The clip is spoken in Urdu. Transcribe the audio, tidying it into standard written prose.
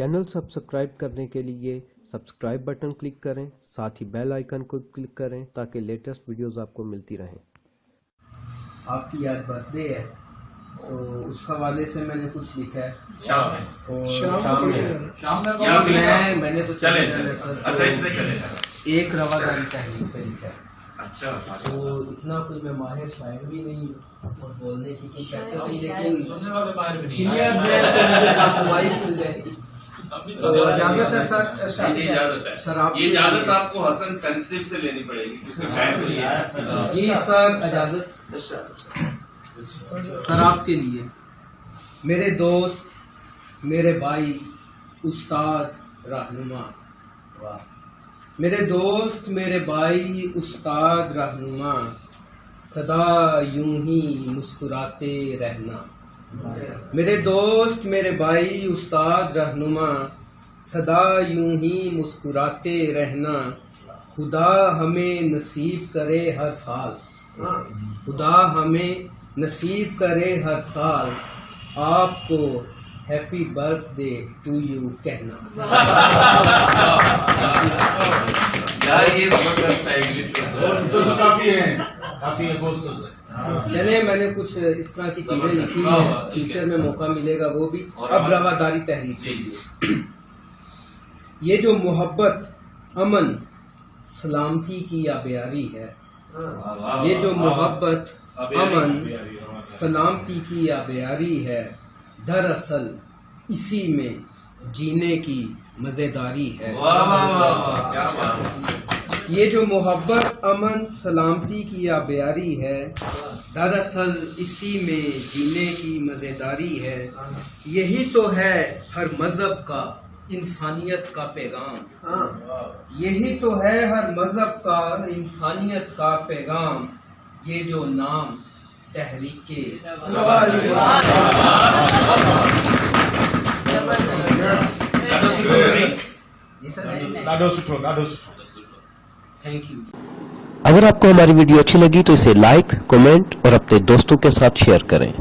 چینل سبسکرائب کرنے کے لیے سبسکرائب بٹن کلک کریں، ساتھ ہی بیل آئیکن کو کلک کریں تاکہ لیٹسٹ ویڈیوز آپ کو ملتی رہیں۔ آپ کی آج برتھ ڈے ہے تو اس حوالے سے میں نے کچھ لکھا ہے۔ میں نے تو ایک رواداری تحریک پہ لکھا ہے۔ تو اتنا کوئی میں ماہر شاعر بھی نہیں ہوں اور بولنے کی کوئی پریکٹس نہیں، لیکن سینئر میں تو مجھے کمائی مل جائے گی۔ اجازت ہے سر؟ جی اجازت ہے، سر آپ یہ اجازت آپ کو حسن سینسٹیو سے لینی پڑے گی کیونکہ شاید جی سر اجازت سر آپ کے لیے۔ میرے دوست، میرے بھائی، استاد رہنما، میرے دوست، میرے بھائی، استاد رہنما، سدا یوں ہی مسکراتے رہنا۔ میرے دوست، میرے بھائی، استاد رہنما، سدا یوں ہی مسکراتے رہنا۔ خدا ہمیں نصیب کرے ہر سال، خدا ہمیں نصیب کرے ہر سال آپ کو ہیپی برتھ ڈے ٹو یو کہنا۔ چلے میں نے کچھ اس طرح کی چیزیں لکھی ہیں، فیوچر میں موقع ملے گا وہ بھی۔ اب رواداری تحریک چاہیے۔ یہ جو محبت، امن، سلامتی کی آبیاری ہے، یہ جو محبت، امن، سلامتی کی آبیاری ہے، دراصل اسی میں جینے کی مزیداری ہے۔ یہ جو محبت، امن، سلامتی کی آبیاری ہے، دراصل اسی میں جینے کی مزیداری ہے۔ یہی تو ہے ہر مذہب کا انسانیت کا پیغام، یہی تو ہے ہر مذہب کا انسانیت کا پیغام، یہ جو نام تحریک تھینک یو۔ اگر آپ کو ہماری ویڈیو اچھی لگی تو اسے لائک، کمنٹ اور اپنے دوستوں کے ساتھ شیئر کریں۔